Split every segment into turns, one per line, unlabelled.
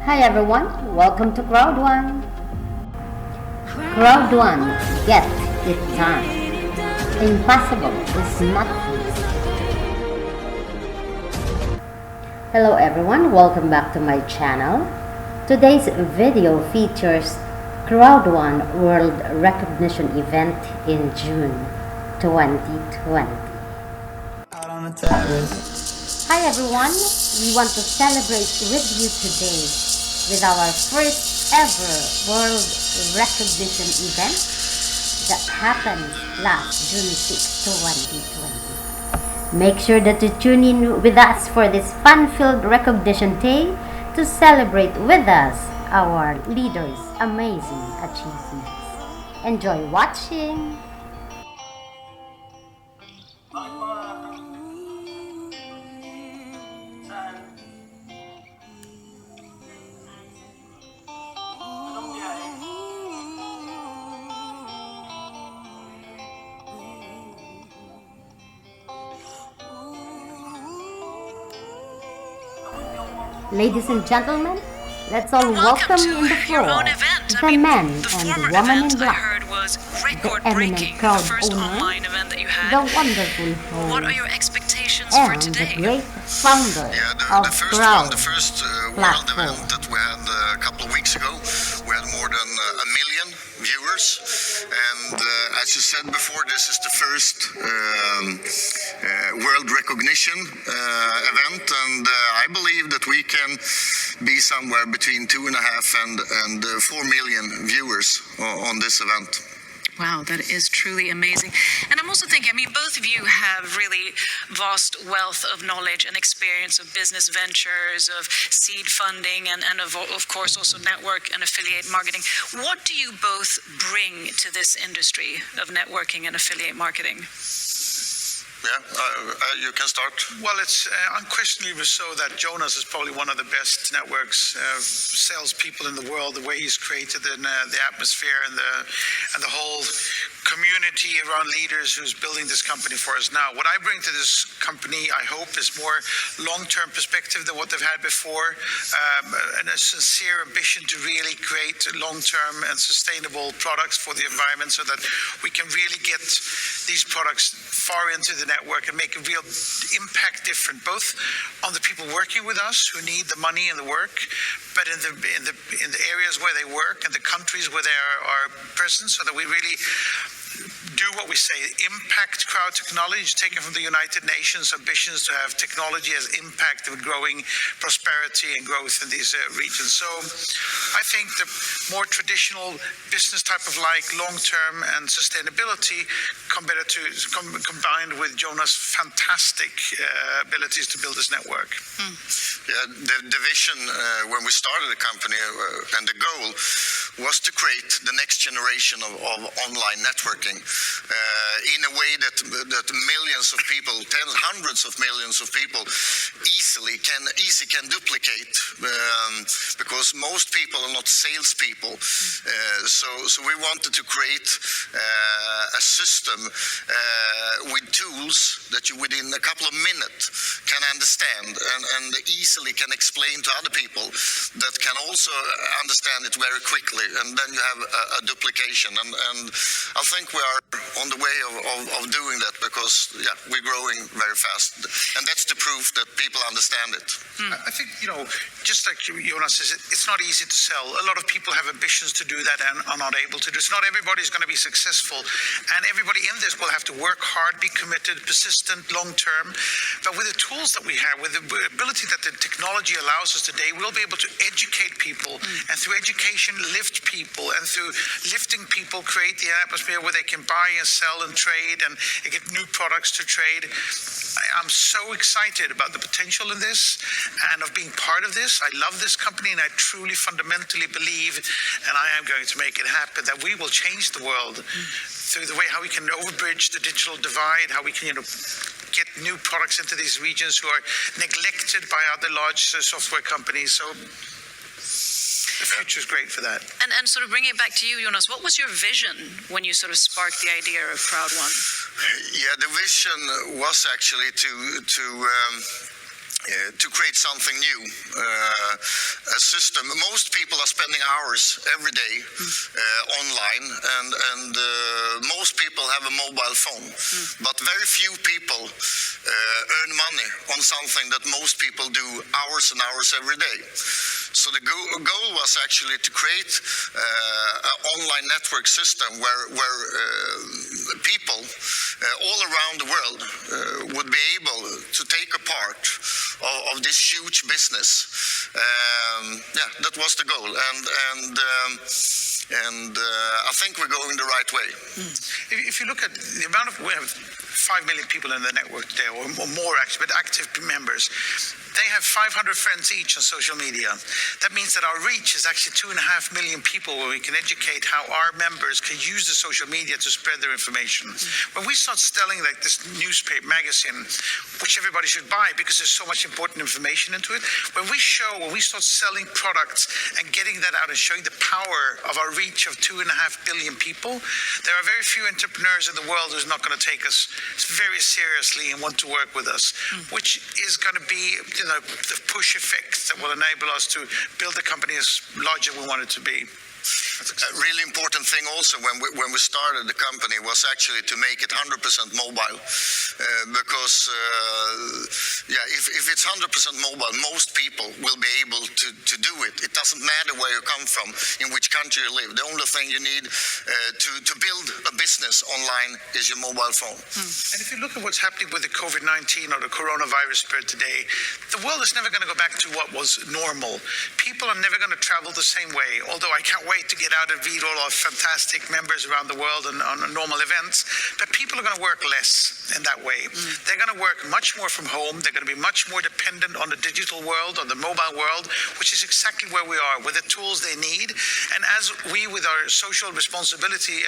Hi everyone, welcome to CROWD1. CROWD1, get it done. Impossible is not easy. Hello everyone, welcome back to my channel. Today's video features CROWD1 World Recognition Event in June 2020. Hi everyone, we want to celebrate with you today with our first ever World Recognition event that happened last June 6, 2020. Make sure that you tune in with us for this fun-filled recognition day to celebrate with us our leaders' amazing achievements. Enjoy watching! Ladies and gentlemen, let's all welcome in the floor the man and woman in black, the eminent crowd owner, the wonderful host,
what are your expectations
and
for today?
the great founder of CROWD
the first world
platform.
event that we had a couple of weeks ago, we had more than 1 million viewers, and as you said before, this is the first world recognition event, and I believe that we can be somewhere between 2.5 and 4 million viewers on this event.
Wow, that is truly amazing. And I'm also thinking, both of you have really vast wealth of knowledge and experience of business ventures, of seed funding, and of course also network and affiliate marketing. What do you both bring to this industry of networking and affiliate marketing?
Yeah, you can start.
Well, it's unquestionably so that Jonas is probably one of the best networks salespeople in the world. The way he's created the atmosphere and the whole community around leaders who's building this company for us now. What I bring to this company, I hope, is more long-term perspective than what they've had before, and a sincere ambition to really create long-term and sustainable products for the environment so that we can really get these products far into the network and make a real impact different, both on the people working with us who need the money and the work, but in the areas where they work and the countries where they are present, so that we really do what we say, impact crowd technology, taken from the United Nations ambitions to have technology as impact with growing prosperity and growth in these regions. So I think the more traditional business type of long-term and sustainability combined with Jonas' fantastic abilities to build this network.
Yeah, the vision when we started the company and the goal was to create the next generation of online networking in a way that millions of people, hundreds of millions of people easily can duplicate, because most people are not salespeople. So we wanted to create a system with tools that you within a couple of minutes can understand and easily can explain to other people that can also understand it very quickly, and then you have a duplication, and I think we are on the way of doing that, because we're growing very fast, and that's the proof that people understand it.
I think, just like Jonas says, it's not easy to sell. A lot of people have ambitions to do that and are not able to do it. So not everybody is going to be successful, and everybody in this will have to work hard, be committed, persistent, long-term. But with the tools that we have, with the ability that the technology allows us today, we'll be able to educate people, and through education, lift people, and through lifting people, create the atmosphere where they can buy and sell and trade and get new products to trade. I'm so excited about the potential in this and of being part of this. I love this company, and I truly fundamentally believe, and I am going to make it happen, that we will change the world through the way how we can overbridge the digital divide, how we can get new products into these regions who are neglected by other large software companies. So the future is great for that.
And sort of bringing it back to you, Jonas, what was your vision when you sort of sparked the idea of CROWD1?
Yeah, the vision was actually to create something new, a system. Most people are spending hours every day online, and most people have a mobile phone, but very few people earn money on something that most people do hours and hours every day. So the goal was actually to create an online network system where people all around the world would be able to take a part of this huge business. That was the goal, and I think we're going the right way.
If you look at the amount of, we have 5 million people in the network today, or more actually, but active members. They have 500 friends each on social media. That means that our reach is actually 2.5 million people, where we can educate how our members can use the social media to spread their information. When we start selling like this newspaper, magazine, which everybody should buy because there's so much important information into it, when we start selling products and getting that out and showing the power of our reach of 2.5 billion people, there are very few entrepreneurs in the world who's not going to take us very seriously and want to work with us, which is going to be the push effect that will enable us to build the company as large as we want it to be.
A really important thing also when we started the company was actually to make it 100% mobile, because if it's 100% mobile, most people will be able to do it. It doesn't matter where you come from, in which country you live. The only thing you need to build a business online is your mobile phone.
And if you look at what's happening with the COVID-19 or the coronavirus spread today, the world is never going to go back to what was normal. People are never going to travel the same way, although I can't wait to get out and meet all our fantastic members around the world and on normal events. But people are going to work less in that way. They're going to work much more from home. They're going to be much more dependent on the digital world, on the mobile world, which is exactly where we are, with the tools they need. And as we, with our social responsibility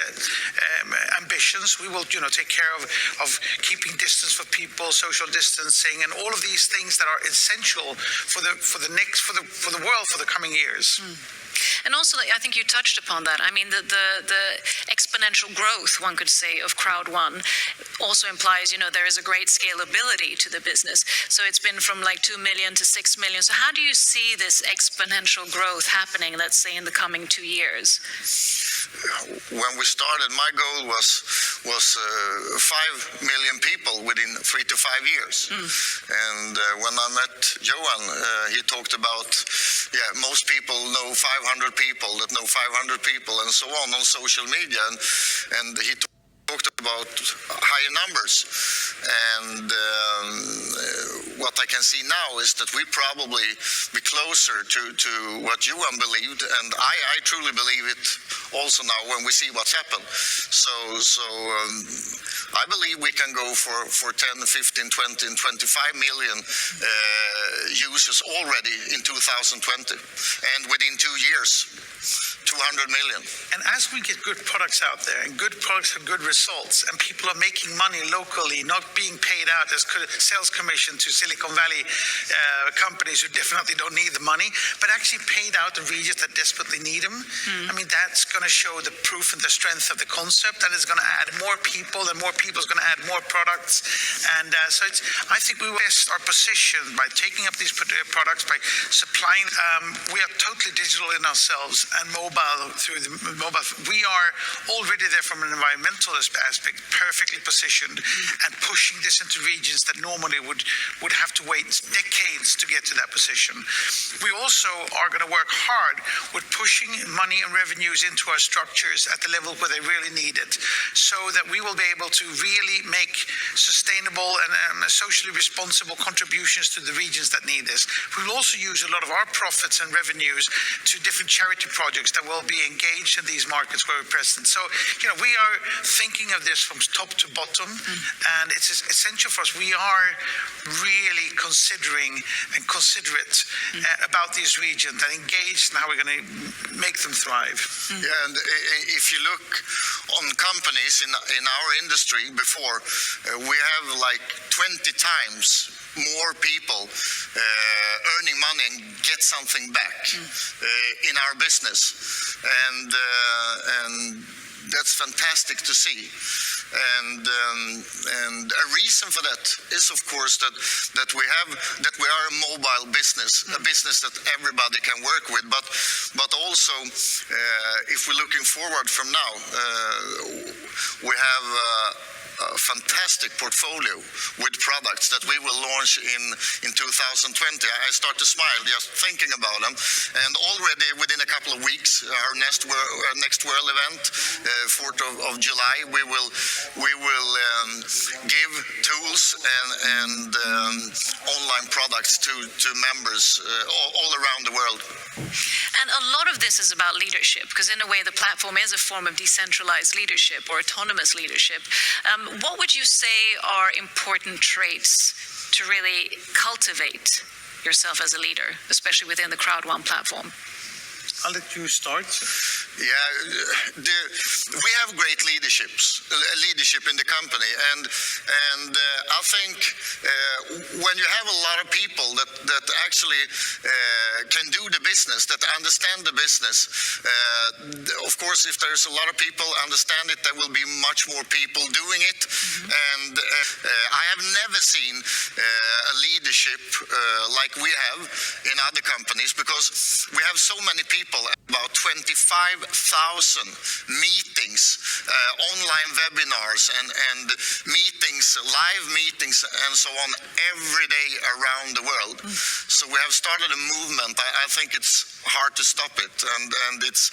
ambitions, we will, take care of keeping distance for people, social distancing, and all of these things that are essential for the world for the coming years.
And also, I think you touched upon that. I mean, the exponential growth, one could say, of CROWD1 also implies, there is a great scalability to the business. So it's been from like 2 million to 6 million. So how do you see this exponential growth happening, let's say, in the coming 2 years?
When we started, my goal was 5 million people within 3 to 5 years. And when I met Johan, he talked about, most people know 500 people that know 500 people and so on social media. And he talked about higher numbers. And what I can see now is that we probably be closer to what Johan believed, and I truly believe it also now when we see what's happened. So I believe we can go for 10, 15, 20, and 25 million users already in 2020, and within 2 years, 200 million.
And as we get good products out there, and good products have good results, and people are making money locally, not being paid out as sales commission to Silicon Valley companies who definitely don't need the money, but actually paid out in regions that desperately need them. I mean, that's going to show the proof and the strength of the concept, and it's going to add more people, and more people is going to add more products. And so I think we will best our position by taking up these products, by supplying. We are totally digital in ourselves and mobile through the mobile. We are already there from an environmental aspect, perfectly positioned, and pushing this into regions that normally would have to wait decades to get to that position. We also are going to work hard with pushing money and revenues into our structures at the level where they really need it, so that we will be able to really make sustainable and socially responsible contributions to the regions that need this. We will also use a lot of our profits and revenues to different charity projects that will be engaged in these markets where we're present. So, we are thinking of this from top to bottom, and it's essential for us. We are really considering and considerate about these regions and engaged in how we're going to make them thrive.
Yeah, and if you look on companies in our industry before, we have like 20 times more people earning money and get something back in our business, and that's fantastic to see. And a reason for that is, of course, that we are a mobile business, a business that everybody can work with. But also, if we're looking forward from now, we have a fantastic portfolio with products that we will launch in 2020. I start to smile just thinking about them. And already within a couple of weeks, our next World event, 4th of July, we will give tools and online products to members all around the world.
And a lot of this is about leadership, because in a way the platform is a form of decentralized leadership or autonomous leadership. What would you say are important traits to really cultivate yourself as a leader, especially within the CROWD1 platform?
I'll let you start.
Yeah, we have great leadership in the company, and I think when you have a lot of people that actually can do the business, that understand the business, of course, if there's a lot of people understand it, there will be much more people doing it. And I have never seen a leadership like we have in other companies, because we have so many people, about 25,000 meetings, online webinars and meetings, live meetings and so on every day around the world. So we have started a movement. I think it's hard to stop it, and it's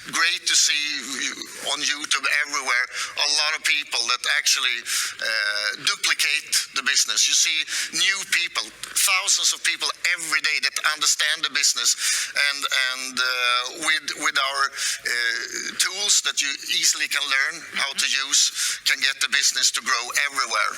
great to see on YouTube everywhere a lot of people that actually duplicate the business. You see new people, thousands of people every day that understand the business, and with our tools that you easily can learn how to use, can get the business to grow everywhere.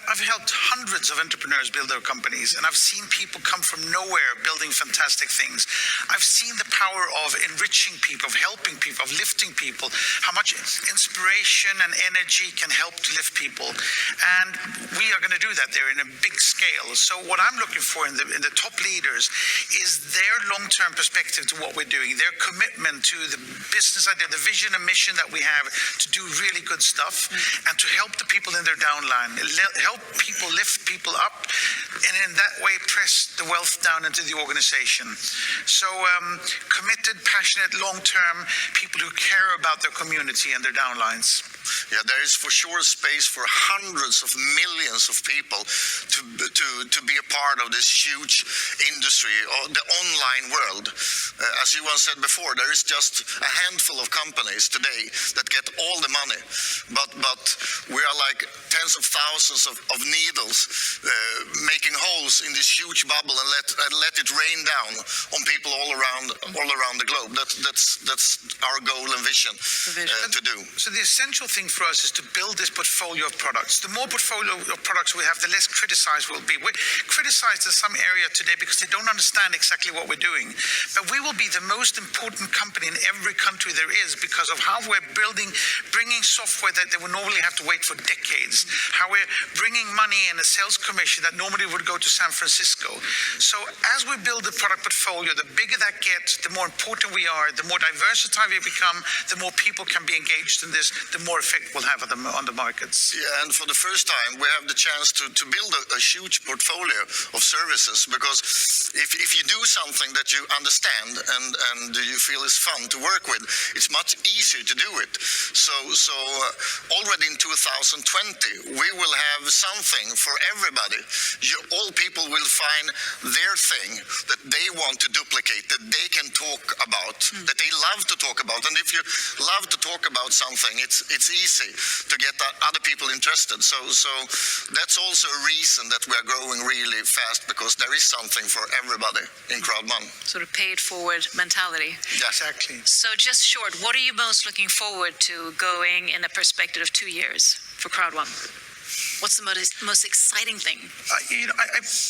I've helped hundreds of entrepreneurs build their companies, and I've seen people come from nowhere building fantastic things. I've seen the power of enriching people, of helping people, of lifting people, how much inspiration and energy can help to lift people. And we are going to do that there in a big scale. So what I'm looking for in the top leaders is their long-term perspective to what we're doing, their commitment to the business idea, the vision and mission that we have to do really good stuff, and to help the people in their downline, help people lift people up, and in that way press the wealth down into the organization. So committed, passionate, long-term people who care about their community and their downlines.
Yeah, there is for sure space for hundreds of millions of people to be a part of this huge industry, or the online world. As you once said before, there is just a handful of companies today that get all the money, but we are like tens of thousands of needles making holes in this huge bubble and let it rain down on people all around the globe. That's our goal and vision to do.
So the essential thing for us is to build this portfolio of products. The more portfolio of products we have, the less criticized we'll be. We're criticized in some area today because they don't understand exactly what we're doing. But we will be the most important company in every country there is because of how we're bringing software that they would normally have to wait for decades. How we're bringing money in a sales commission that normally would go to San Francisco. So as we build the product portfolio, the bigger that gets, the more important we are, the more diversified we become, the more people can be engaged in this, the more effect we'll have on the markets.
Yeah, and for the first time, we have the chance to build a huge portfolio of services, because if you do something that you understand and you feel is fun to work with, it's much easier to do it. So already in 2020, we will have something for everybody. All people will find their thing that they want to duplicate, that they can talk about, that they love to talk about. And if you love to talk about something, it's easy to get other people interested. So that's also a reason that we are growing really fast, because there is something for everybody in CROWD1.
Sort of pay it forward mentality.
Yeah.
Exactly.
So just short, what are you most looking forward to going in a perspective of 2 years for CROWD1? What's the most exciting thing?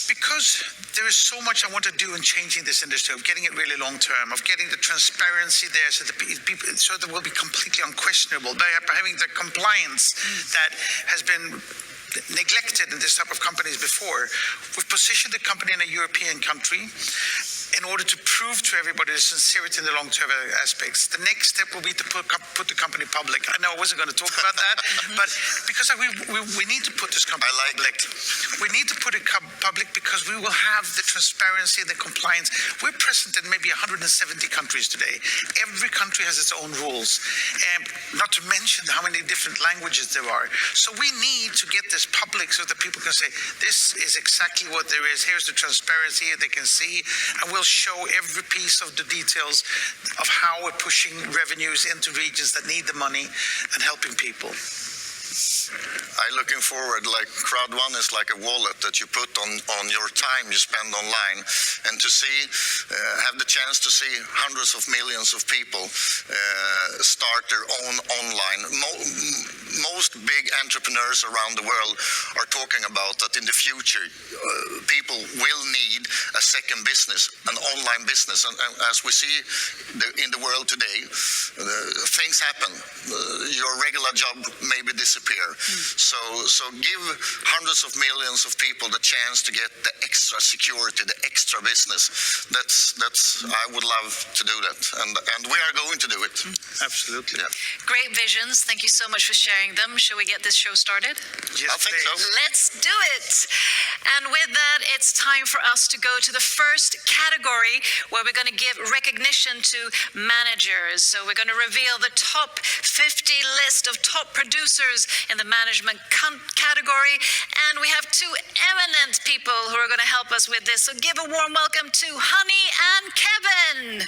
Because there is so much I want to do in changing this industry, of getting it really long term, of getting the transparency there so that people, so that it will be completely unquestionable, by having the compliance that has been neglected in this type of companies before. We've positioned the company in a European country. in order to prove to everybody the sincerity and the long-term aspects. The next step will be to put the company public. I know I wasn't going to talk about that, but because we need to put this company public. We need to put it public because we will have the transparency, the compliance. We're present in maybe 170 countries today. Every country has its own rules, and not to mention how many different languages there are. So we need to get this public so that people can say, this is exactly what there is. Here's the transparency they can see, and we'll show every piece of the details of how we're pushing revenues into regions that need the money and helping people.
I'm looking forward, like CROWD1 is like a wallet that you put on your time you spend online, and to see, have the chance to see hundreds of millions of people start their own online. Most big entrepreneurs around the world are talking about that in the future, people will need a second business, an online business. And as we see in the world today, things happen. Your regular job maybe disappear. So give hundreds of millions of people the chance to get the extra security, the extra business. That's I would love to do that, and we are going to do it.
Absolutely.
Yeah.
Great visions. Thank you so much for sharing them. Shall we get this show started?
Yes,
I think so.
Let's do it. And with that, it's time for us to go to the first category where we're going to give recognition to managers. So we're going to reveal the top 50 list of top producers in the management category. And we have two eminent people who are going to help us with this. So give a warm welcome to Honey and Kevin.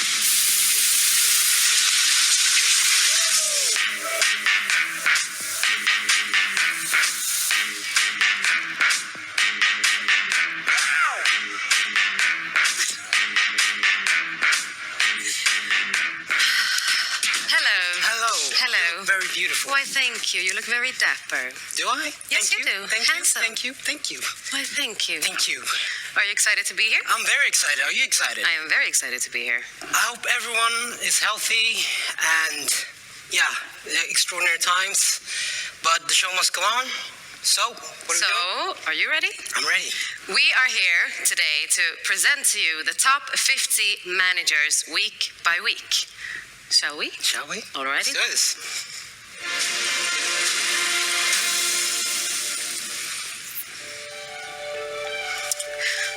Very beautiful.
Why, thank you. You look very dapper.
Do I?
Yes,
Thank
you do.
Thank
Handsome.
you. Thank you. Thank you.
Why, thank you.
Thank you.
Are you excited to be here?
I'm very excited. Are you excited?
I am very excited to be here.
I hope everyone is healthy and, extraordinary times. But the show must go on. So, what are we doing?
Are you ready?
I'm ready.
We are here today to present to you the top 50 managers week by week. Shall we?
Shall we?
Alrighty.
Let's do this.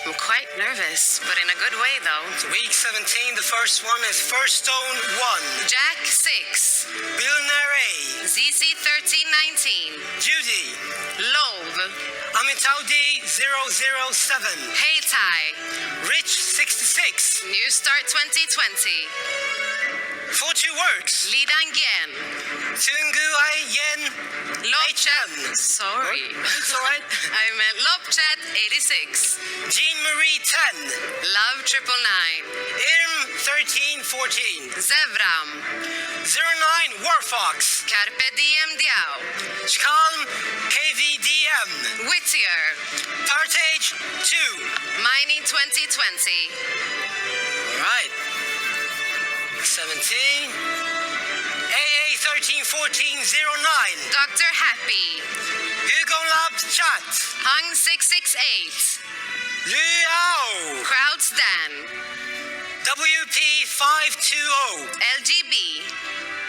I'm quite nervous, but in a good way, though.
Week 17, the first one is First Stone 1.
Jack 6.
Billionaire A.
ZC 1319.
Judy.
Love.
Amitaudi 007.
Hey Tai.
Rich 66.
New Start 2020.
Fortune Works.
Li Dangyen.
Tungu Ai Yen
Lopchat.
HM.
Sorry.
It's alright.
I meant Lopchat 86.
Jean Marie 10.
Love 999.
Irm 1314.
Zevram.
09 Warfox.
Carpe Diem Diao.
Skalm KVDM.
Whittier.
Partage 2.
Mining 2020.
Alright. 17. AA 131409.
Dr. Happy.
Hugo Lab Chat.
Hung 668.
Luau.
Crowd Stan.
WP 520.
LGB.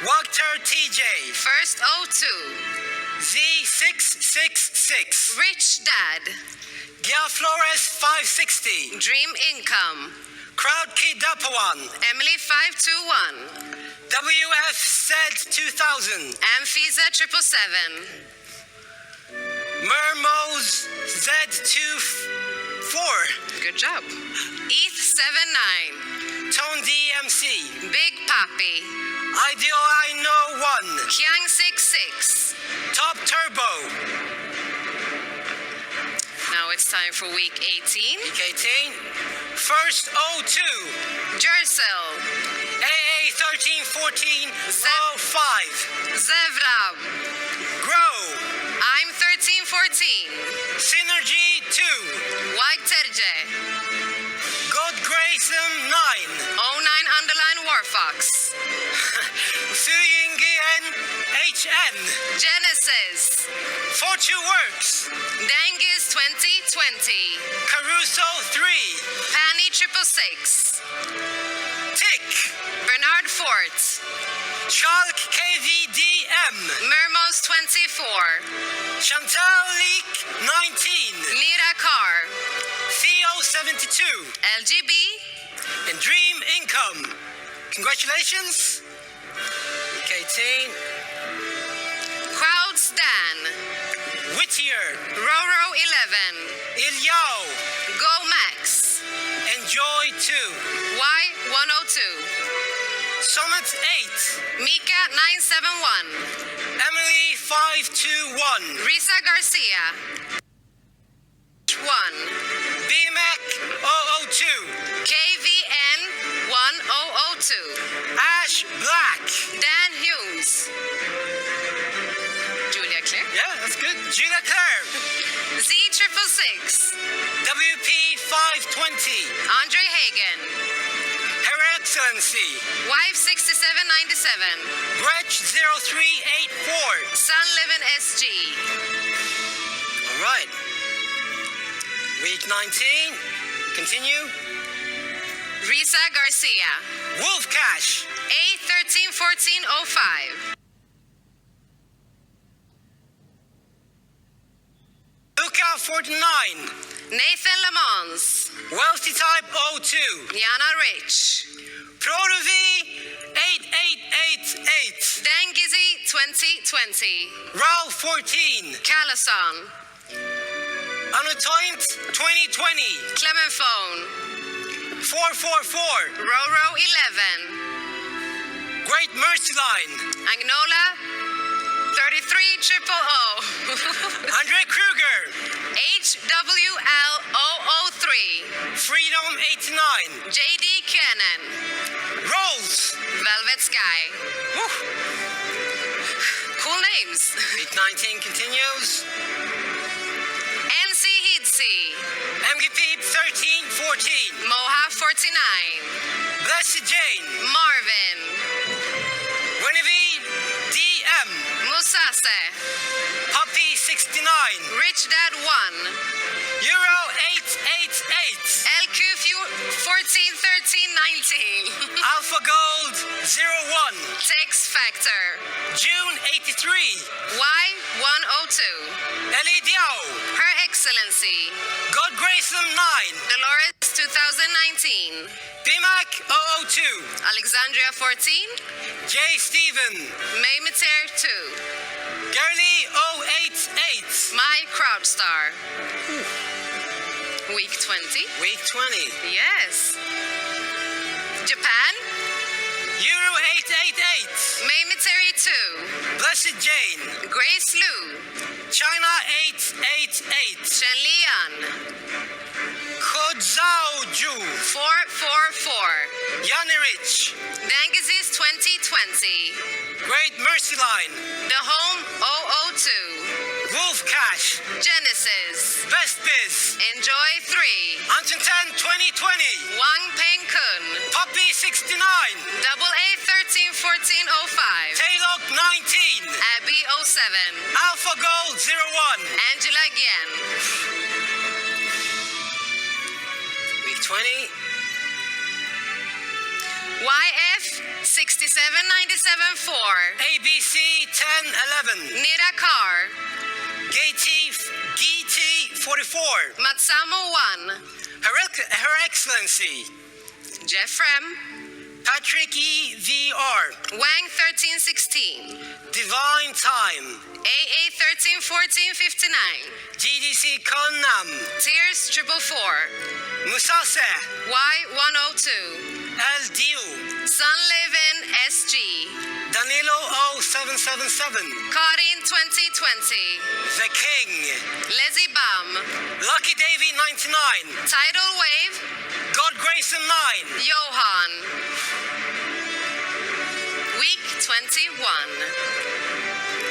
Wagter TJ.
First 02.
Z666.
Rich Dad.
Gia Flores 560.
Dream Income.
Crowd Kid Dapawan.
Emily 521.
WF Said 2000.
Amphiza 777.
Mermoz Z24.
Good job. ETH 79.
Tone DMC.
Big Papi.
Ideal I Know 1.
Kyang 66.
Top Turbo.
Now it's time for week 18.
Week 18. First 02.
Jersel.
AA 1314 05.
Zevrab.
Grow.
I'm 1314.
Synergy 2.
Wagterje.
God Grayson 9.
09 underline Warfox.
Suyingien HN.
Genesis.
Fortune Works.
Dengis 2020.
Caruso 3.
Panny 777. 666.
Tick.
Bernard Fort.
Schalk KVDM.
Mermos 24.
Chantal Leak 19.
Nira Carr.
Theo 72.
LGB.
And Dream Income. Congratulations. K-Teen.
Crowd Stan.
Whittier.
Roro 11.
Ilyao.
Go Max.
Enjoy 2.
Y102.
Summit 8.
Mika 971.
Emily 521.
Risa Garcia. 1.
BMAC 002.
KVN 1002.
Ash Black.
Dan Humes. Julia Claire.
Yeah, that's good. Julia Claire.
Z666.
WP 520.
Andre Hagen.
Her Excellency.
Wife 6797.
Gretch 0384.
Sun Living SG.
All right. Week 19. Continue.
Risa Garcia.
Wolf Cash.
A131405.
Luca 49.
Nathan Lamons.
Wealthy Type 02.
Yana Rich.
Protovi 8888.
Dengizzy 2020.
Ralph 14.
Calason.
Anotoint 2020.
Clement Phone.
444.
Roro 11.
Great Mercy Line.
Agnola 33000.
Andre Kruger.
HWL 003.
Freedom 89.
JD Cannon.
Rolls.
Velvet Sky.
Woo.
Cool names.
Week 19 continues.
NC Hidsi.
MGP 1314.
Moha 49.
Blessed Jane.
Marvin.
Winnevie DM.
Musase.
Puppy 69.
Rich Dad 1.
Euro 888.
LQ 141319.
Alpha Gold 01.
Tex Factor.
June 83.
Y102.
Ellie Diao.
Her Excellency.
God Grayson 9.
Dolores 2019.
BMAC 002.
Alexandria 14.
J. Stephen.
May Mater 2.
Girly 088.
My Crowdstar. Week 20.
Week 20.
Yes. Japan.
Euro 888.
May Materi 2.
Blessed Jane.
Grace Lu.
China 888.
Chen Lian.
Kodzao Ju.
444.
Yanirich.
Dengazis 2020.
Great Mercy Line.
The Home 002.
Wolf Cash.
Genesis.
Best Biz.
Enjoy 3.
Anton 10 2020.
Wang Peng Kun.
Puppy 69.
Double A 131405.
Taylor 19.
Abby 07.
Alpha Gold 01.
Angela Gien.
Week 20.
YF 67974.
ABC 1011.
Nira Carr.
GT 44.
Matsamo 1.
Her Excellency.
Jeff Rem.
Patrick E. VR.
Wang 1316.
Divine Time.
AA 131459.
GDC Konam.
Tears 444.
Musase.
Y102.
El Diu.
Sun Living SG.
Danilo 0777.
Karin 2020.
The King.
Lizzie Bum.
Lucky Davy 99.
Tidal Wave.
God Grayson 9.
Johan. Week 21.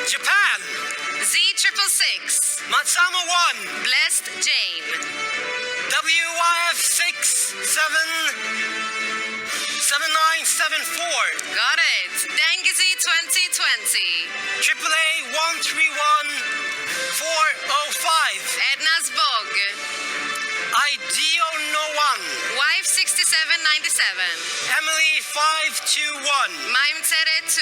Japan.
Z666.
Matsama 1.
Blessed Jane.
WYF 7974.
Got it. Dengizzy 2020.
AAA 131405.
Edna's Bog.
Ideo No One.
Wife 67
Emily 521.
Maim Tere 2.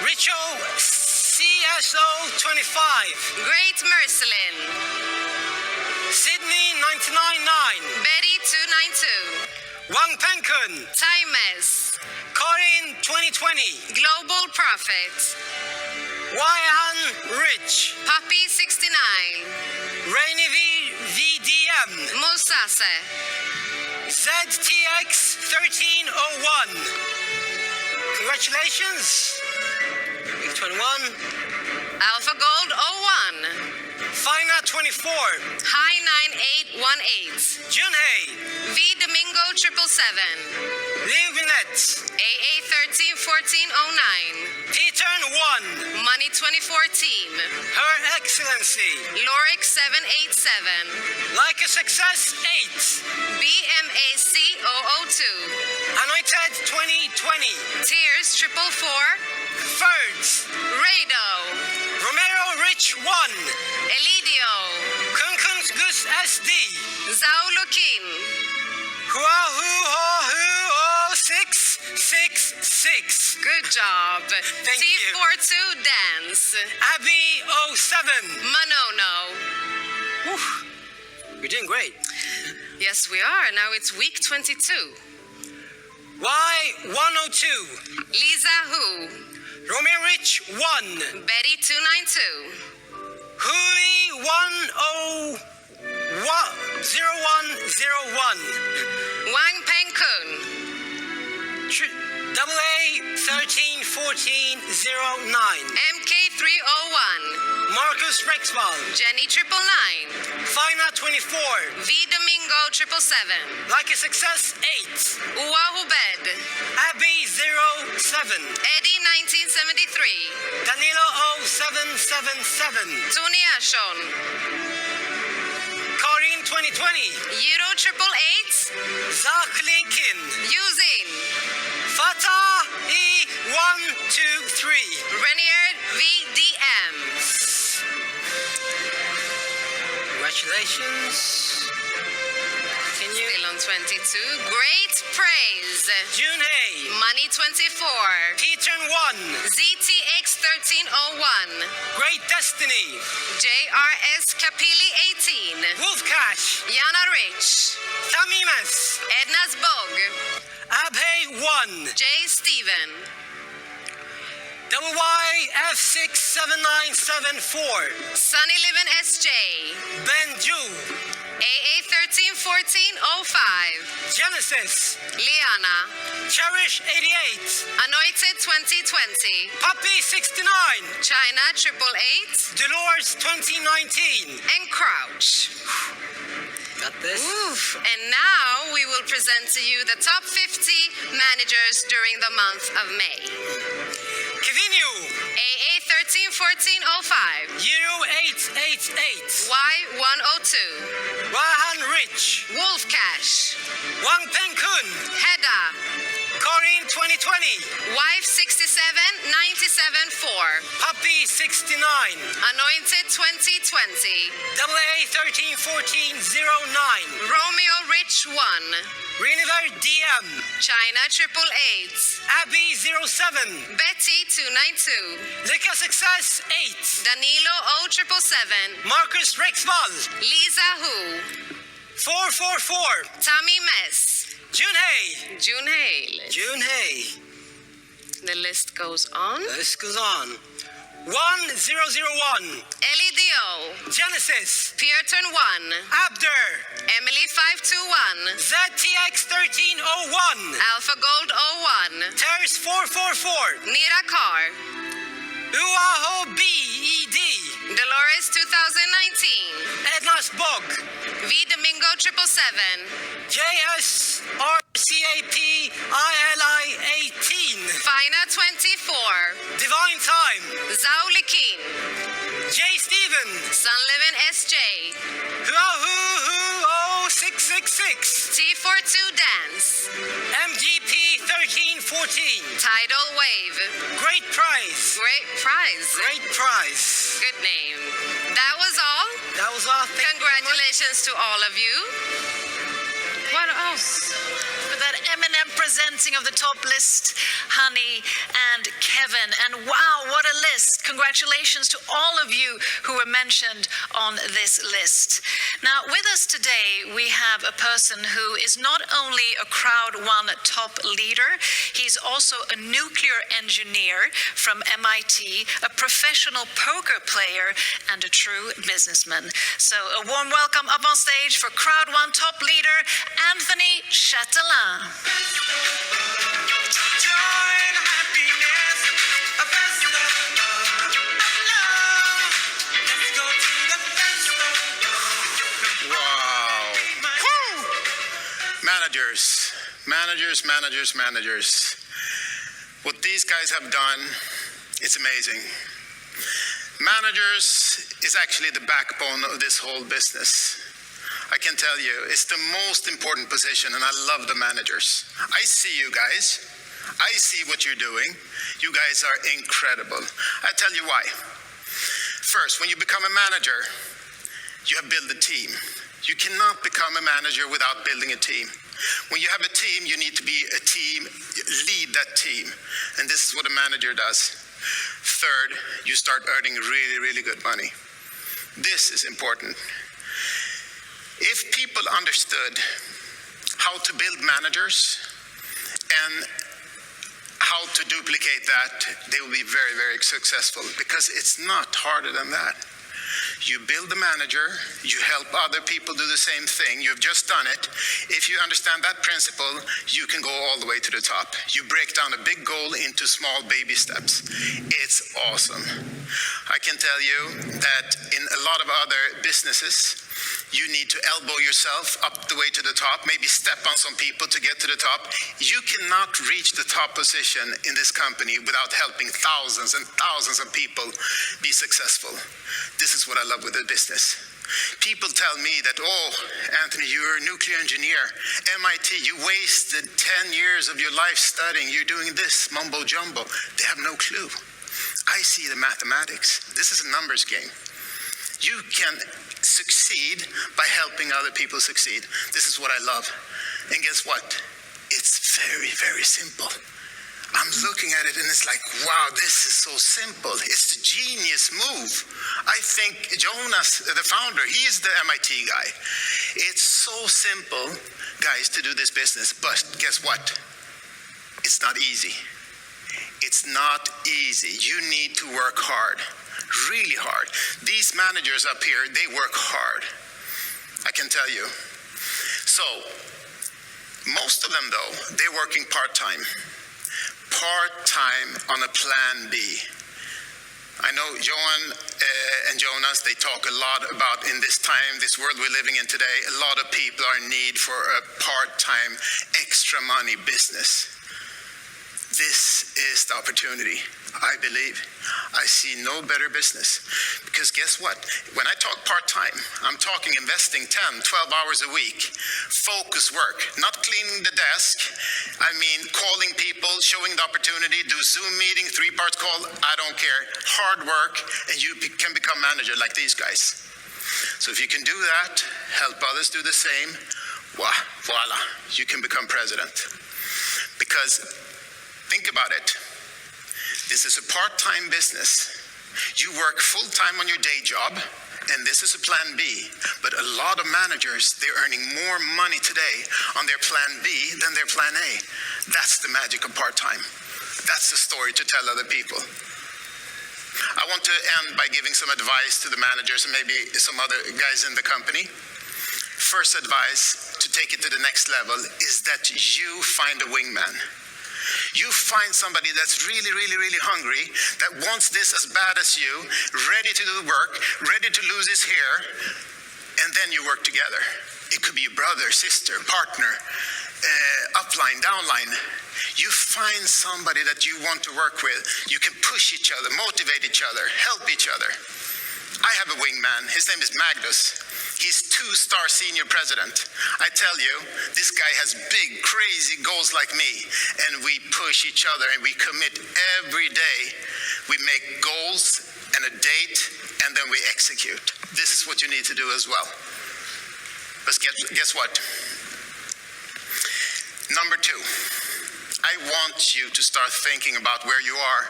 Richo CSO 25.
Great Mercelin.
Sydney 999.
Betty 292.
Wang Penkun.
Times.
Corin 2020.
Global Prophet.
Wyan Rich.
Puppy 69.
Rainy VDM.
Musase.
ZTX 1301. Congratulations. Week 21.
Alpha Gold 01.
Fina 24.
High 9818.
Junhei.
V Domingo 777.
Liv Vinette.
AA 131409.
P-Turn 1.
Money 24 Team.
Her Excellency.
Loric 787.
Like a Success 8.
BMAC 002.
Anointed 2020.
Tears 444.
Ferds.
Rado.
Romero Rich 1.
Elidio.
Kunkun's Gus SD.
Zhao Lukin.
Huahu 666.
Good job.
Thank you.
T42 Dance.
Abby 07.
Manono.
You're doing great.
Yes, we are. Now it's week 22.
Y102.
Lisa Hu.
Romeo Rich 1.
Betty 292.
Hui 0101.
Wang Peng Kun.
AA 131409.
MK 301.
Marcus Rexwald.
Jenny 999.
Fina 24.
V Domingo 777.
Like a Success 8.
Uahu Bed.
Abby 07.
Eddie 1973.
Danilo 0777.
Tony Ashon.
Corinne 2020.
Euro 888.
Zach Lincoln.
Using.
Fatah E123.
Renier VDM.
Congratulations. Continue.
Still on 22. Great Praise.
Junhei.
Money 24.
P-Turn 1.
ZTX 1301.
Great Destiny.
JRS Kapili 18.
Wolf Cash.
Yana Rich.
Tamimas.
Edna's Bog.
Abhay 1.
J. Steven.
YF67974.
Sunny Living SJ.
Benju.
AA 131405.
Genesis.
Liana.
Cherish 88.
Anointed 2020.
Puppy 69.
China 888.
Dolores 2019.
And Crouch.
Got this.
Oof. And now we will present to you the top 50 managers during the month of May.
Kivinu.
AA 131405.
Euro 888.
Y102.
Wahan Rich.
Wolf Cash.
Wang Penkun.
Heda.
Corinne 2020.
Wife 67974.
Puppy 69.
Anointed 2020.
AA 131409.
Romeo Rich 1.
Reniver DM.
China 888.
Abby 07.
Betty 292.
Lika Success 8.
Danilo 0777.
Marcus Rexval.
Lisa Hu.
444.
Tommy Mess.
Junhei.
June Hale.
Junhei.
The list goes on.
This goes on. 1001.
Ellie Dio.
Genesis.
Pierton 1.
Abder.
Emily 521.
ZTX 1301.
Alpha Gold 01.
Terrace 444.
Nira Carr.
Uaho BED.
Dolores 2019.
Ednas Bog.
V Domingo 777.
JSRCAP ILI 18.
Fina 24.
Divine Time.
Zhao Likin.
J. Steven.
Sun Living SJ.
Huahu 666.
T42 Dance.
MGP 1314.
Tidal Wave.
Great prize.
Great prize.
Great prize.
Good name. That was all.
That was all. Thank you very much.
Congratulations to all of you. What
For that eminent presenting of the top list, Honey and Kevin. And wow, what a list. Congratulations to all of you who were mentioned on this list. Now, with us today, we have a person who is not only a CROWD1 top leader, he's also a nuclear engineer from MIT, a professional poker player, and a true businessman. So a warm welcome up on stage for CROWD1 top leader, Anthony Chatelain.
Managers. What these guys have done, it's amazing. Managers is actually the backbone of this whole business. I can tell you, it's the most important position, and I love the managers. I see you guys. I see what you're doing. You guys are incredible. I tell you why. First, when you become a manager, you have built a team. You cannot become a manager without building a team. When you have a team, you need to be a team, lead that team. And this is what a manager does. Third, you start earning really, really good money. This is important. If people understood how to build managers and how to duplicate that, they will be very, very successful, because it's not harder than that. You build a manager, you help other people do the same thing. You've just done it. If you understand that principle, you can go all the way to the top. You break down a big goal into small baby steps. It's awesome. I can tell you that in a lot of other businesses, you need to elbow yourself up the way to the top, maybe step on some people to get to the top. You cannot reach the top position in this company without helping thousands and thousands of people be successful. This is what I love with the business. People tell me that, oh, Anthony, you're a nuclear engineer. MIT, you wasted 10 years of your life studying. You're doing this mumbo jumbo. They have no clue. I see the mathematics. This is a numbers game. You can succeed by helping other people succeed. This is what I love. And guess what? It's very, very simple. I'm looking at it and it's like, wow, this is so simple. It's a genius move. I think Jonas, the founder, he is the MIT guy. It's so simple, guys, to do this business. But guess what? It's not easy. It's not easy. You need to work hard. Really hard. These managers up here, they work hard. I can tell you. So, most of them though, they're working part-time. Part-time on a plan B. I know Johan and Jonas, they talk a lot about in this time, this world we're living in today, a lot of people are in need for a part-time, extra money business. This is the opportunity, I believe. I see no better business. Because guess what? When I talk part-time, I'm talking investing 10, 12 hours a week. Focus work, not cleaning the desk. I mean, calling people, showing the opportunity, do Zoom meeting, 3-part call, I don't care. Hard work, and you can become manager like these guys. So if you can do that, help others do the same, voila, you can become president. Because think about it. This is a part-time business. You work full-time on your day job, and this is a plan B. But a lot of managers, they're earning more money today on their plan B than their plan A. That's the magic of part-time. That's the story to tell other people. I want to end by giving some advice to the managers and maybe some other guys in the company. First advice to take it to the next level is that you find a wingman. You find somebody that's really, really, really hungry, that wants this as bad as you, ready to do the work, ready to lose his hair, and then you work together. It could be a brother, sister, partner, upline, downline. You find somebody that you want to work with. You can push each other, motivate each other, help each other. I have a wingman. His name is Magnus. He's 2-star senior president. I tell you, this guy has big, crazy goals like me, and we push each other and we commit every day. We make goals and a date, and then we execute. This is what you need to do as well. But guess what? I want you to start thinking about where you are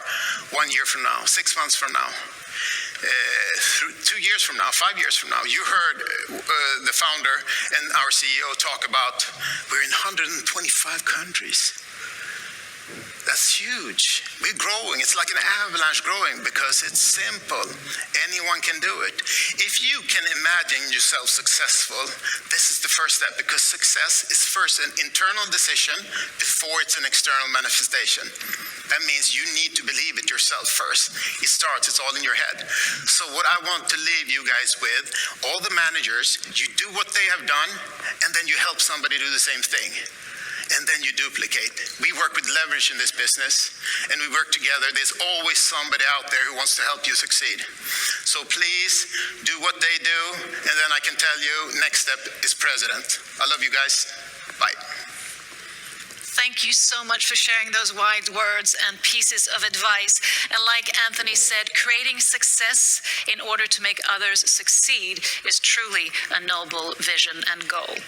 1 year from now, 6 months from now, 2 years from now, 5 years from now. You heard the founder and our CEO talk about we're in 125 countries. That's huge. We're growing. It's like an avalanche growing because it's simple. Anyone can do it. If you can imagine yourself successful, this is the first step, because success is first an internal decision before it's an external manifestation. That means you need to believe it yourself first. It's all in your head. So what I want to leave you guys with, all the managers, you do what they have done, and then you help somebody do the same thing. And then you duplicate. We work with leverage in this business, and we work together. There's always somebody out there who wants to help you succeed. So please do what they do, and then I can tell you, next step is president. I love you guys. Bye.
Thank you so much for sharing those wise words and pieces of advice. And like Anthony said, creating success in order to make others succeed is truly a noble vision and goal.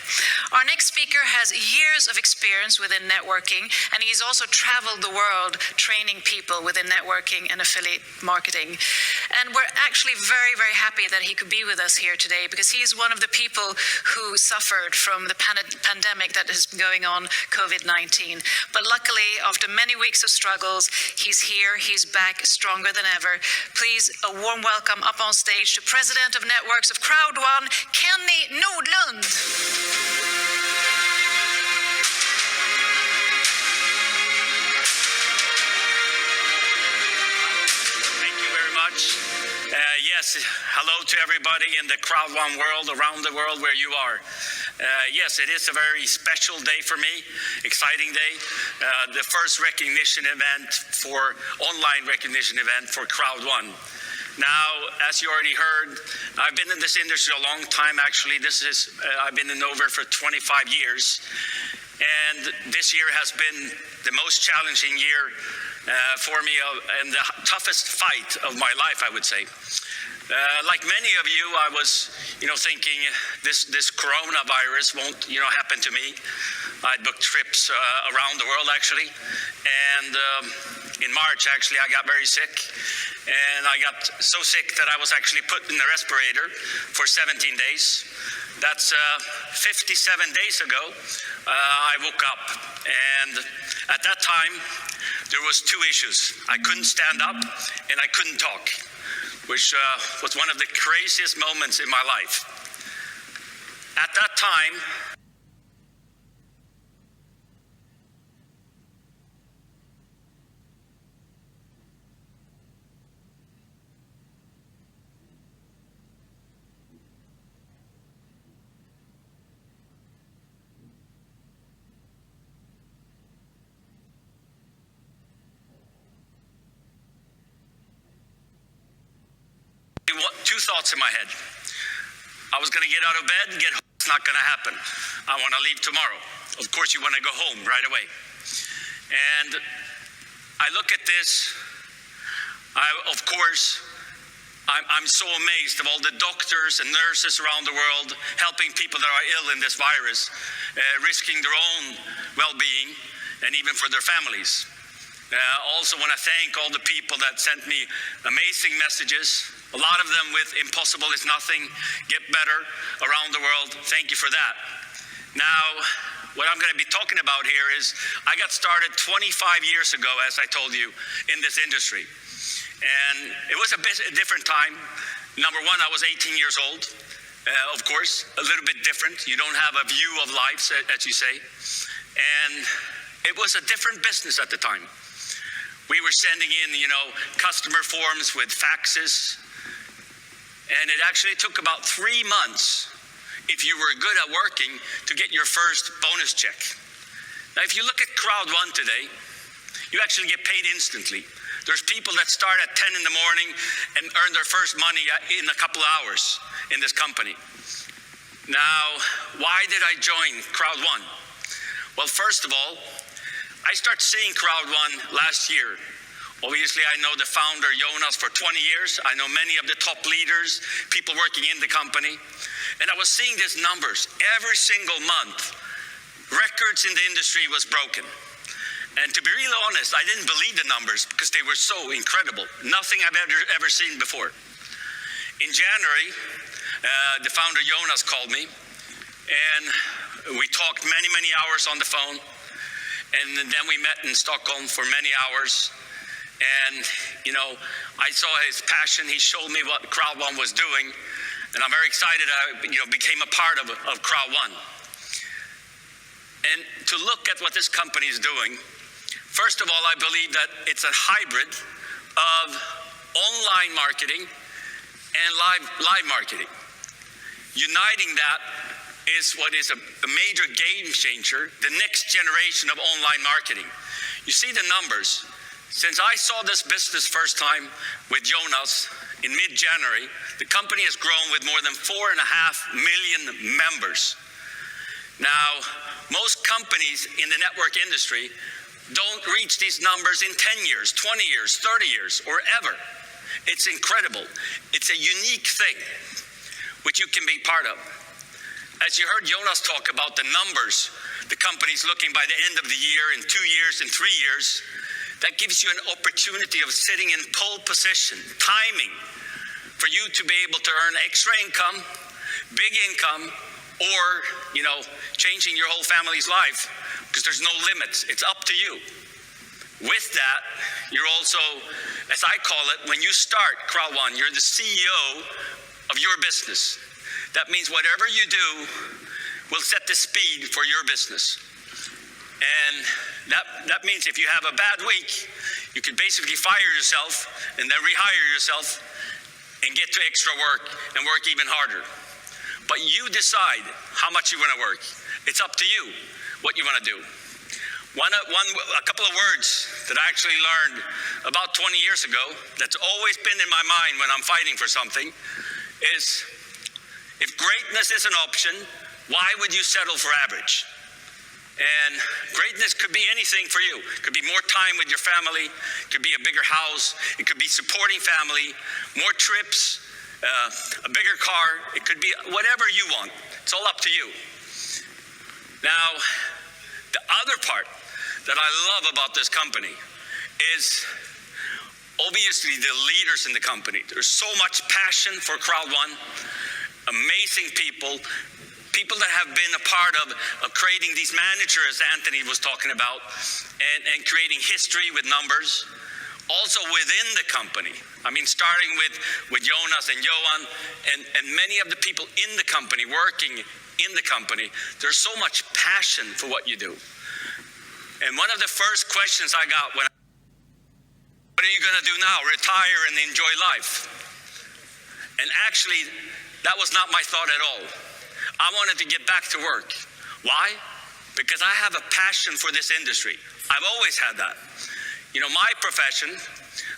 Our next speaker has years of experience within networking, and he's also traveled the world training people within networking and affiliate marketing. And we're actually very, very happy that he could be with us here today, because he's one of the people who suffered from the pandemic that is going on, COVID-19. But luckily, after many weeks of struggles, he's here, he's back stronger than ever. Please, a warm welcome up on stage to President of Networks of CROWD1, Kenny Nordlund.
Thank you very much. Yes, hello to everybody in the CROWD1 world, around the world where you are. Yes, it is a very special day for me, exciting day. The first recognition event online recognition event for CROWD1. Now, as you already heard, I've been in this industry a long time, actually. I've been in over for 25 years. And this year has been the most challenging year for me, and the toughest fight of my life, I would say. Like many of you, I was, thinking this coronavirus won't, happen to me. I booked trips around the world, actually. And in March, actually, I got very sick. And I got so sick that I was actually put in the respirator for 17 days. That's 57 days ago, I woke up. And at that time, there was two issues. I couldn't stand up and I couldn't talk, which was one of the craziest moments in my life. At that time, two thoughts in my head. I was going to get out of bed and get home. It's not going to happen. I want to leave tomorrow. Of course, you want to go home right away. And I look at this. I'm so amazed of all the doctors and nurses around the world helping people that are ill in this virus, risking their own well-being and even for their families. Also want to thank all the people that sent me amazing messages. A lot of them with impossible is nothing, get better around the world. Thank you for that. Now, what I'm going to be talking about here is I got started 25 years ago, as I told you, in this industry. And it was a different time. Number one, I was 18 years old. Of course, a little bit different. You don't have a view of life, as you say. And it was a different business at the time. We were sending in, customer forms with faxes. And it actually took about 3 months, if you were good at working, to get your first bonus check. Now, if you look at CROWD1 today, you actually get paid instantly. There's people that start at 10 in the morning and earn their first money in a couple of hours in this company. Now, why did I join CROWD1? Well, first of all, I started seeing CROWD1 last year. Obviously, I know the founder, Jonas, for 20 years. I know many of the top leaders, people working in the company. And I was seeing these numbers every single month. Records in the industry was broken. And to be really honest, I didn't believe the numbers because they were so incredible. Nothing I've ever seen before. In January, the founder Jonas called me, and we talked many hours on the phone. And then we met in Stockholm for many hours. And, you know, I saw his passion. He showed me what CROWD1 was doing. And I'm very excited I, became a part of CROWD1. And to look at what this company is doing, first of all, I believe that it's a hybrid of online marketing and live marketing. Uniting that is what is a major game changer, the next generation of online marketing. You see the numbers. Since I saw this business first time with Jonas in mid-January, the company has grown with more than 4.5 million members. Now, most companies in the network industry don't reach these numbers in 10 years, 20 years, 30 years, or ever. It's incredible. It's a unique thing which you can be part of. As you heard Jonas talk about the numbers, the company's looking by the end of the year, in 2 years, in 3 years, that gives you an opportunity of sitting in pole position, timing, for you to be able to earn extra income, big income, or, changing your whole family's life, because there's no limits. It's up to you. With that, you're also, as I call it, when you start CROWD1, you're the CEO of your business. That means whatever you do will set the speed for your business. And that means if you have a bad week, you can basically fire yourself and then rehire yourself and get to extra work and work even harder. But you decide how much you want to work. It's up to you what you want to do. A couple of words that I actually learned about 20 years ago that's always been in my mind when I'm fighting for something is, if greatness is an option, why would you settle for average? And greatness could be anything for you. It could be more time with your family, it could be a bigger house, it could be supporting family, more trips, a bigger car, it could be whatever you want. It's all up to you. Now, the other part that I love about this company is obviously the leaders in the company. There's so much passion for CROWD1, amazing people that have been a part of creating these managers Anthony was talking about, and creating history with numbers. Also within the company, starting with Jonas and Johan and many of the people in the company, working in the company, there's so much passion for what you do. And one of the first questions I got what are you going to do now? Retire and enjoy life? And actually, that was not my thought at all. I wanted to get back to work. Why? Because I have a passion for this industry. I've always had that. My profession,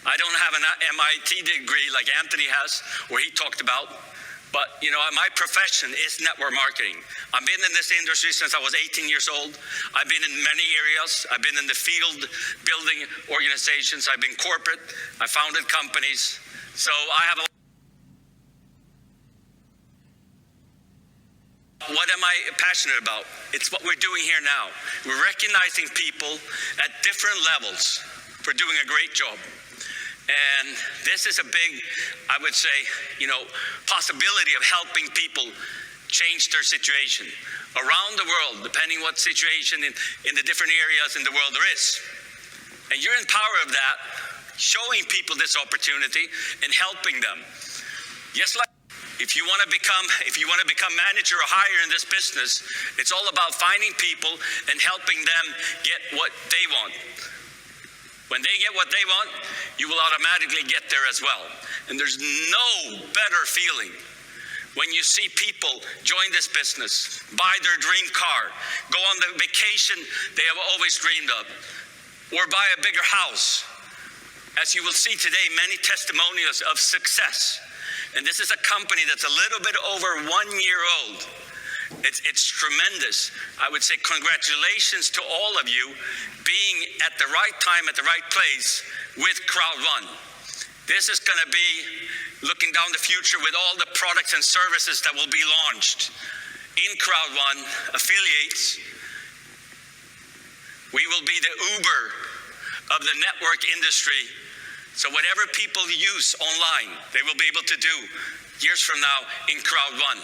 I don't have an MIT degree like Anthony has, or he talked about, but my profession is network marketing. I've been in this industry since I was 18 years old. I've been in many areas. I've been in the field building organizations. I've been corporate. I founded companies. So I have a What am I passionate about? It's what we're doing here now. We're recognizing people at different levels for doing a great job. And this is a big, I would say, possibility of helping people change their situation around the world, depending what situation in the different areas in the world there is. And you're in power of that, showing people this opportunity and helping them. Just like if you want to become manager or higher in this business, it's all about finding people and helping them get what they want. When they get what they want, you will automatically get there as well. And there's no better feeling when you see people join this business, buy their dream car, go on the vacation they have always dreamed of, or buy a bigger house. As you will see today, many testimonials of success. And this is a company that's a little bit over 1 year old. It's tremendous. I would say congratulations to all of you being at the right time, at the right place with CROWD1. This is going to be looking down the future with all the products and services that will be launched in CROWD1, affiliates, We will be the Uber of the network industry. So whatever people use online, they will be able to do years from now in CROWD1.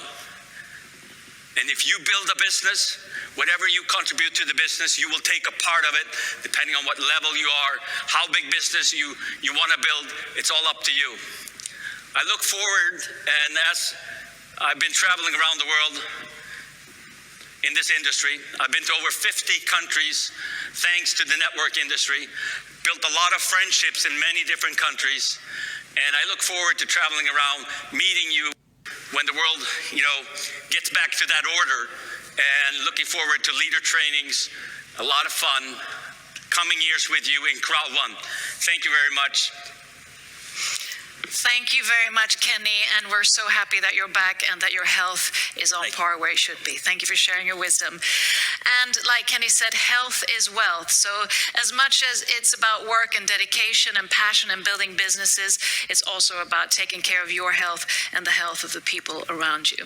And if you build a business, whatever you contribute to the business, you will take a part of it, depending on what level you are, how big business you want to build. It's all up to you. I look forward, and as I've been traveling around the world in this industry, I've been to over 50 countries thanks to the network industry, built a lot of friendships in many different countries, and I look forward to traveling around, meeting you when the world, gets back to that order, and looking forward to leader trainings, a lot of fun, coming years with you in CROWD1. Thank you very much.
Thank you very much, Kenny, and we're so happy that you're back and that your health is on par where it should be. Thank you for sharing your wisdom. And like Kenny said, health is wealth. So as much as it's about work and dedication and passion and building businesses, it's also about taking care of your health and the health of the people around you.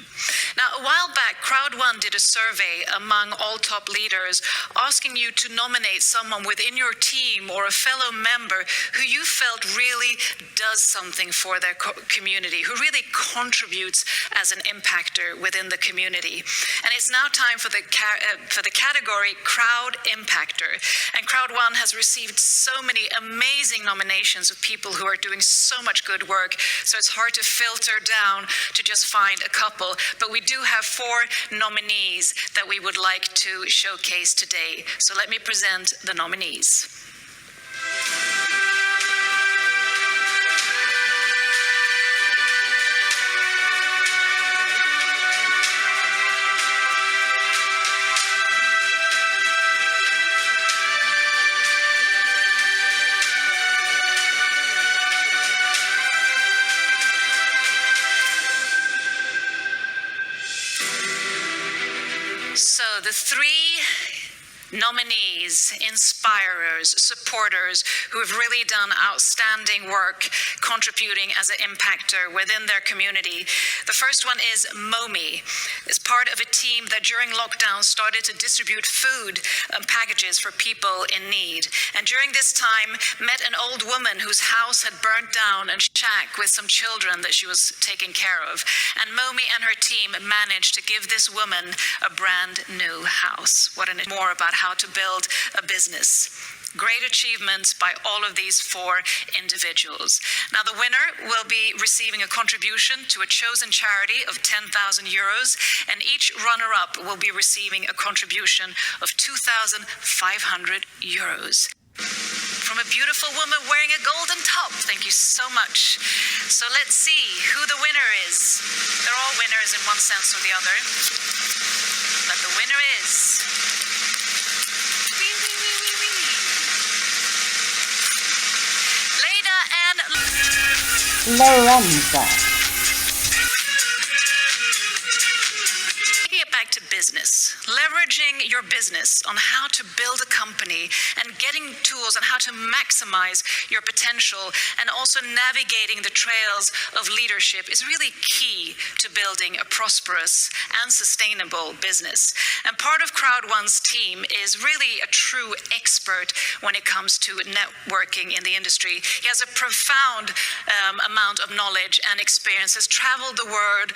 Now, a while back, CROWD1 did a survey among all top leaders asking you to nominate someone within your team or a fellow member who you felt really does something for their community, who really contributes as an impactor within the community. And it's now time for the category Crowd Impactor. And CROWD1 has received so many amazing nominations of people who are doing so much good work, so it's hard to filter down to just find a couple. But we do have 4 nominees that we would like to showcase today. So let me present the nominees. So the 3 nominees, inspirers, supporters who have really done outstanding work contributing as an impactor within their community. The first one is Momi. It's part of a team that during lockdown started to distribute food packages for people in need. And during this time met an old woman whose house had burnt down and shack with some children that she was taking care of. And Momi and her team managed to give this woman a brand new house. More about how to build a business. Great achievements by all of these 4 individuals. Now, the winner will be receiving a contribution to a chosen charity of 10,000 euros, and each runner-up will be receiving a contribution of 2,500 euros. From a beautiful woman wearing a golden top. Thank you so much. So let's see who the winner is. They're all winners in one sense or the other. But the winner is...
Lorenza.
Taking it back to business, leveraging your business on how to build a company and getting tools on how to maximize your potential and also navigating the trails of leadership is really key to building a prosperous and sustainable business. And part of CROWD1's team is really a true expert when it comes to networking in the industry. He has a profound amount of knowledge and experience, has traveled the world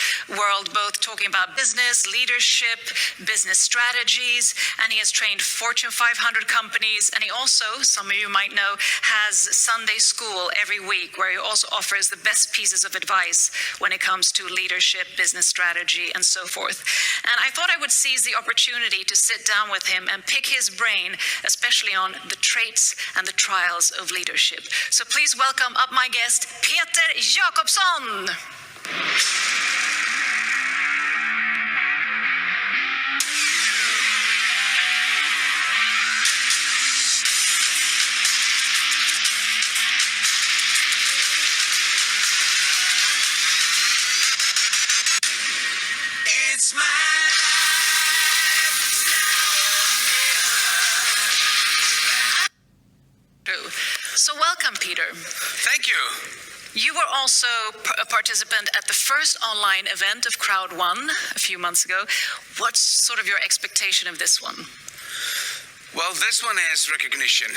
both talking about business, leadership, business strategies, and he has trained Fortune 500 companies, and he also, some of you might know, has Sunday school every week where he also offers the best pieces of advice when it comes to leadership, business strategy, and so forth. And I thought I would seize the opportunity to sit down with him and pick his brain, especially on the traits and the trials of leadership. So please welcome up my guest, Peter Jacobson. So welcome, Peter.
Thank you.
You were also a participant at the first online event of CROWD1 a few months ago. What's sort of your expectation of this one?
Well, Well, this one is recognition.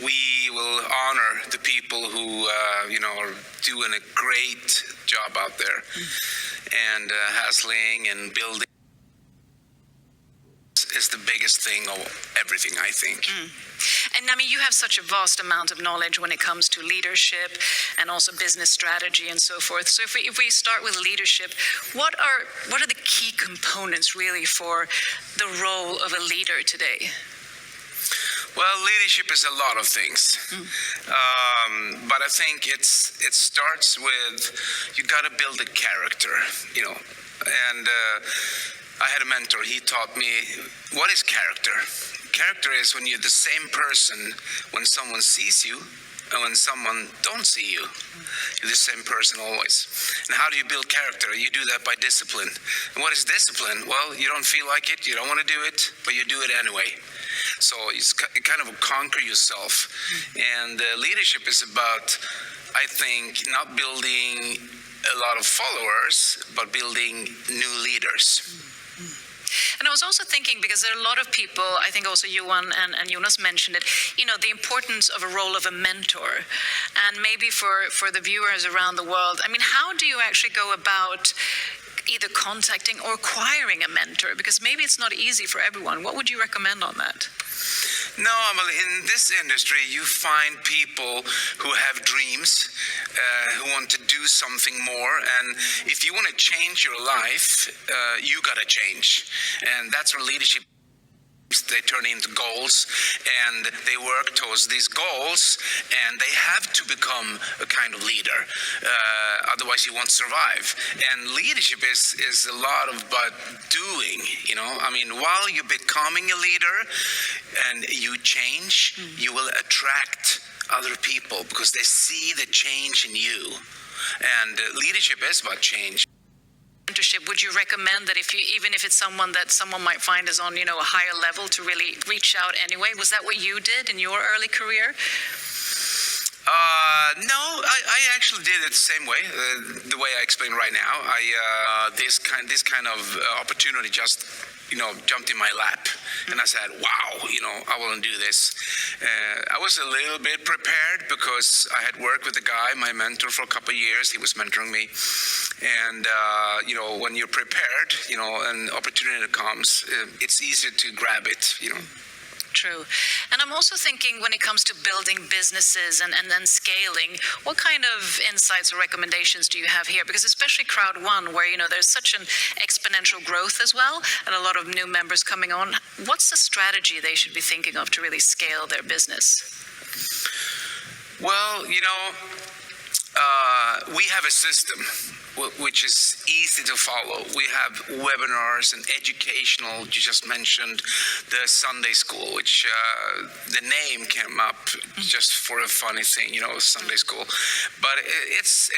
We will honor the people who, are doing a great job out there and hassling and building is the biggest thing of everything, I think.
And I mean, you have such a vast amount of knowledge when it comes to leadership and also business strategy and so forth. So if we start with leadership, what are the key components really for the role of a leader today?
Well, leadership is a lot of things, but I think it starts with you got to build a character, and I had a mentor. He taught me what is character. Character is when you're the same person when someone sees you and when someone don't see you. You're the same person always. And how do you build character? You do that by discipline. And what is discipline? Well, you don't feel like it, you don't want to do it, but you do it anyway. So it's kind of conquer yourself. And leadership is about, I think, not building a lot of followers, but building new leaders.
And I was also thinking, because there are a lot of people, I think also Johan and Jonas mentioned it, the importance of a role of a mentor. And maybe for the viewers around the world, I mean, how do you actually go about either contacting or acquiring a mentor? Because maybe it's not easy for everyone. What would you recommend on that?
No, well, in this industry, you find people who have dreams, who want to do something more. And if you want to change your life, you got to change. And that's where leadership, they turn into goals and they work towards these goals, and they have to become a kind of leader. Otherwise you won't survive. And leadership is a lot about doing, I mean, while you're becoming a leader and you change, you will attract other people because they see the change in you. And leadership is about change.
Mentorship, would you recommend that even if it's someone that someone might find is on, a higher level, to really reach out anyway? Was that what you did in your early career?
No, I actually did it the same way, the way I explained right now. This kind of opportunity just, jumped in my lap, and I said, wow, I want to do this. I was a little bit prepared because I had worked with a guy, my mentor, for a couple of years. He was mentoring me. And, when you're prepared, an opportunity comes, it's easier to grab it,
True. And I'm also thinking, when it comes to building businesses and then scaling, what kind of insights or recommendations do you have here? Because especially CROWD1, where, there's such an exponential growth as well, and a lot of new members coming on. What's the strategy they should be thinking of to really scale their business?
Well, we have a system which is easy to follow. We have webinars and educational. You just mentioned the Sunday school, which the name came up just for a funny thing, Sunday school. But it's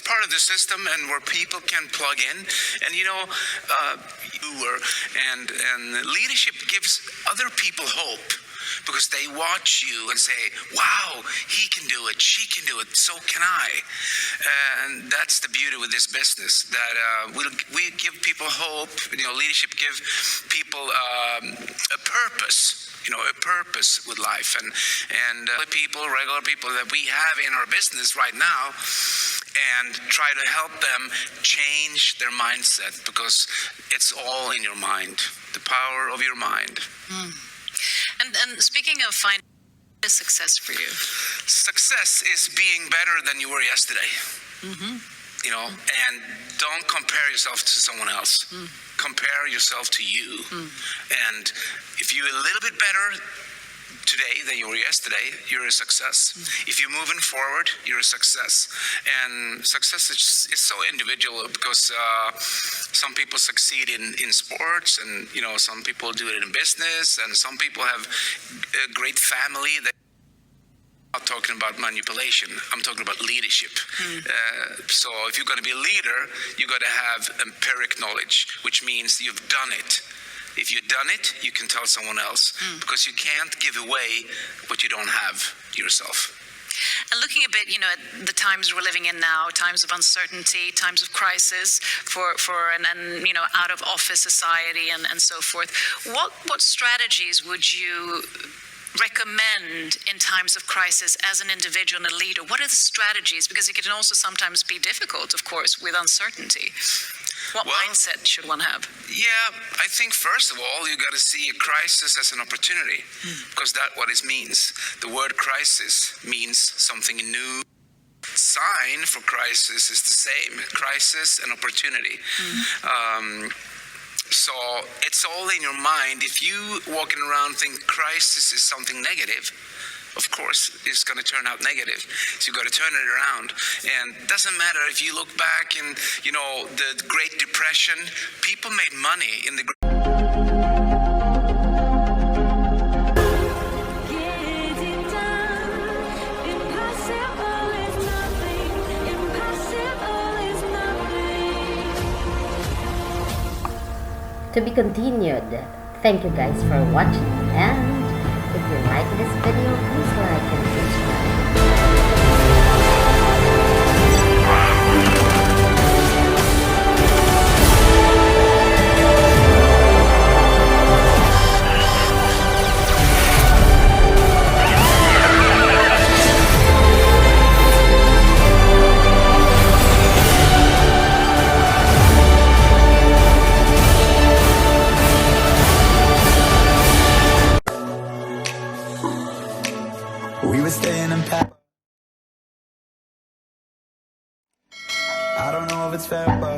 part of the system, and where people can plug in. And and leadership gives other people hope, because they watch you and say, wow, he can do it, she can do it, so can I. And that's the beauty with this business, that we give people hope. Leadership give people a purpose, a purpose with life. And regular people that we have in our business right now, and try to help them change their mindset, because it's all in your mind, the power of your mind.
And speaking of finding success for you?
Success is being better than you were yesterday. And don't compare yourself to someone else. Compare yourself to you. And if you're a little bit better today than you were yesterday, you're a success. If you're moving forward, you're a success. And success is so individual, because some people succeed in sports, and some people do it in business, and some people have a great family. I'm not talking about manipulation, I'm talking about leadership. So if you're going to be a leader, you got to have empiric knowledge, which means you've done it. If you've done it, you can tell someone else, because you can't give away what you don't have yourself.
And looking a bit, at the times we're living in now, times of uncertainty, times of crisis for an out of office society and so forth. What strategies would you recommend in times of crisis as an individual and a leader? What are the strategies? Because it can also sometimes be difficult, of course, with uncertainty. What mindset should one have?
Yeah, I think first of all, you got to see a crisis as an opportunity, because that's what it means. The word crisis means something new. Sign for crisis is the same, crisis and opportunity. So it's all in your mind. If you walking around think crisis is something negative, of course, it's going to turn out negative. So you got to turn it around. And it doesn't matter if you look back in, the Great Depression, people made money in the
To be continued. Thank you guys for watching, and if you like this video, please like and subscribe.
We were staying in Paris. I don't know if it's fair, but